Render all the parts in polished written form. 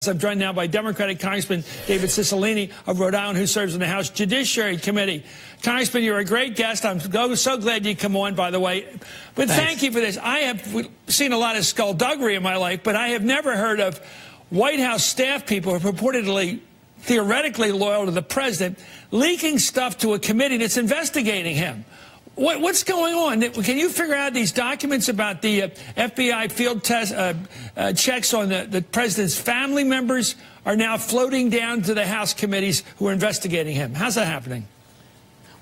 I'm joined now by Democratic Congressman David Cicilline of Rhode Island, who serves in the House Judiciary Committee. Congressman, you're a great guest. I'm so glad you come on, by the way. But thank you for this. I have seen a lot of skullduggery in my life, but I have never heard of White House staff people who are purportedly, theoretically loyal to the president, leaking stuff to a committee that's investigating him. What's going on? Can you figure out these documents about the FBI field test checks on the president's family members are now floating down to the House committees who are investigating him? How's that happening?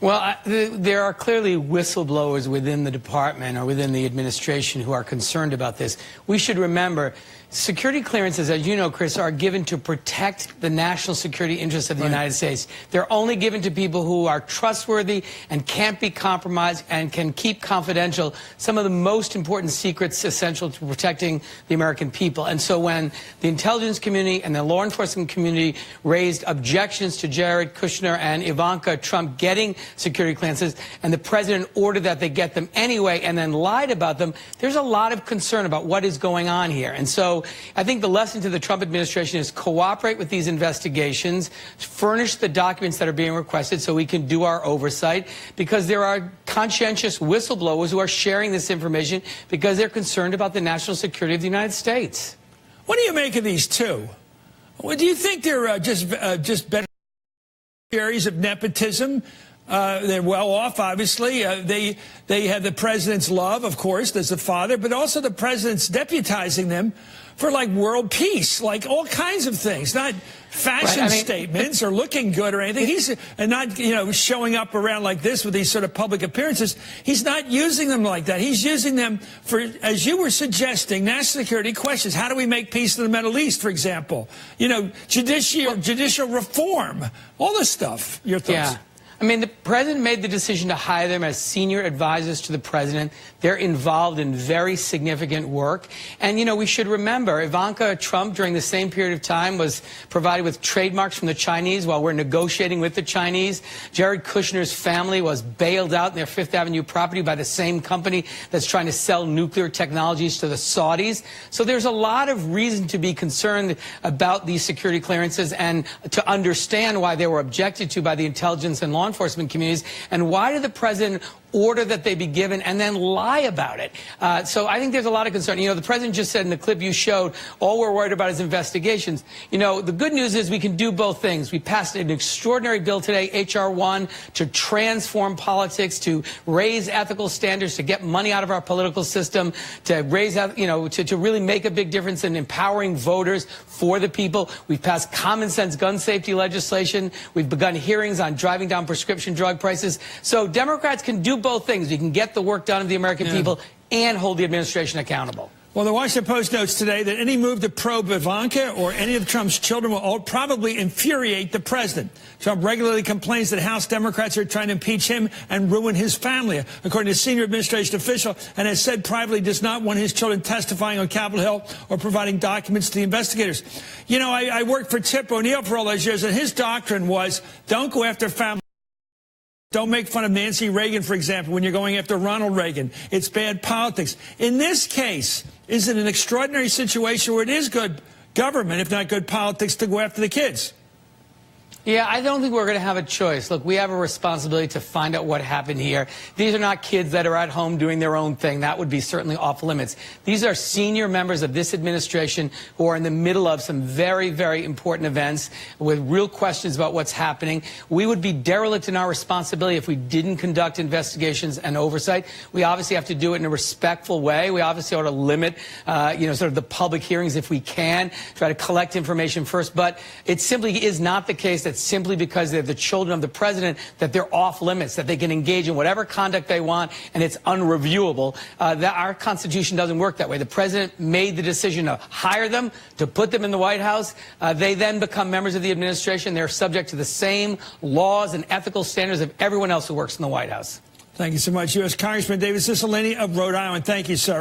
Well, there are clearly whistleblowers within the department or within the administration who are concerned about this. We should remember, security clearances, as you know, Chris, are given to protect the national security interests of the United States. They're only given to people who are trustworthy and can't be compromised and can keep confidential some of the most important secrets essential to protecting the American people. And so when the intelligence community and the law enforcement community raised objections to Jared Kushner and Ivanka Trump getting security clearances, and the president ordered that they get them anyway and then lied about them, there's a lot of concern about what is going on here. And so I think the lesson to the Trump administration is cooperate with these investigations, furnish the documents that are being requested so we can do our oversight, because there are conscientious whistleblowers who are sharing this information because they're concerned about the national security of the United States. What do you make of these two? Well, do you think they're just beneficiaries of nepotism? They're well off, obviously. They have the president's love, of course, there's the father, but also the president's deputizing them for, like, world peace, like all kinds of things, not fashion statements or looking good or anything. He's not, showing up around like this with these sort of public appearances. He's not using them like that. He's using them for, as you were suggesting, national security questions. How do we make peace in the Middle East, for example? Judicial reform, all this stuff. Your thoughts? Yeah. I mean, the president made the decision to hire them as senior advisors to the president. They're involved in very significant work. And, we should remember, Ivanka Trump, during the same period of time, was provided with trademarks from the Chinese while we're negotiating with the Chinese. Jared Kushner's family was bailed out in their Fifth Avenue property by the same company that's trying to sell nuclear technologies to the Saudis. So there's a lot of reason to be concerned about these security clearances and to understand why they were objected to by the intelligence and law enforcement communities, and why did the president order that they be given and then lie about it? So I think there's a lot of concern. The president just said in the clip you showed, all we're worried about is investigations. The good news is we can do both things. We passed an extraordinary bill today, H.R. 1, to transform politics, to raise ethical standards, to get money out of our political system, to raise, to really make a big difference in empowering voters for the people. We've passed common sense gun safety legislation. We've begun hearings on driving down prescription drug prices. So Democrats can do both things. We can get the work done of the American people and hold the administration accountable. Well, the Washington Post notes today that any move to probe Ivanka or any of Trump's children will probably infuriate the president. Trump regularly complains that House Democrats are trying to impeach him and ruin his family, according to a senior administration official, and has said privately does not want his children testifying on Capitol Hill or providing documents to the investigators. I worked for Tip O'Neill for all those years, and his doctrine was don't go after family. Don't make fun of Nancy Reagan, for example, when you're going after Ronald Reagan. It's bad politics. In this case, is it an extraordinary situation where it is good government, if not good politics, to go after the kids? Yeah, I don't think we're going to have a choice. Look, we have a responsibility to find out what happened here. These are not kids that are at home doing their own thing. That would be certainly off limits. These are senior members of this administration who are in the middle of some very, very important events with real questions about what's happening. We would be derelict in our responsibility if we didn't conduct investigations and oversight. We obviously have to do it in a respectful way. We obviously ought to limit, sort of the public hearings if we can, try to collect information first. But it simply is not the case that simply because they're the children of the president that they're off limits, that they can engage in whatever conduct they want and it's unreviewable. That our Constitution doesn't work that way. The president made the decision to hire them, to put them in the White House. They then become members of the administration. They're subject to the same laws and ethical standards of everyone else who works in the White House. Thank you so much. U.S. Congressman David Cicilline of Rhode Island. Thank you, sir.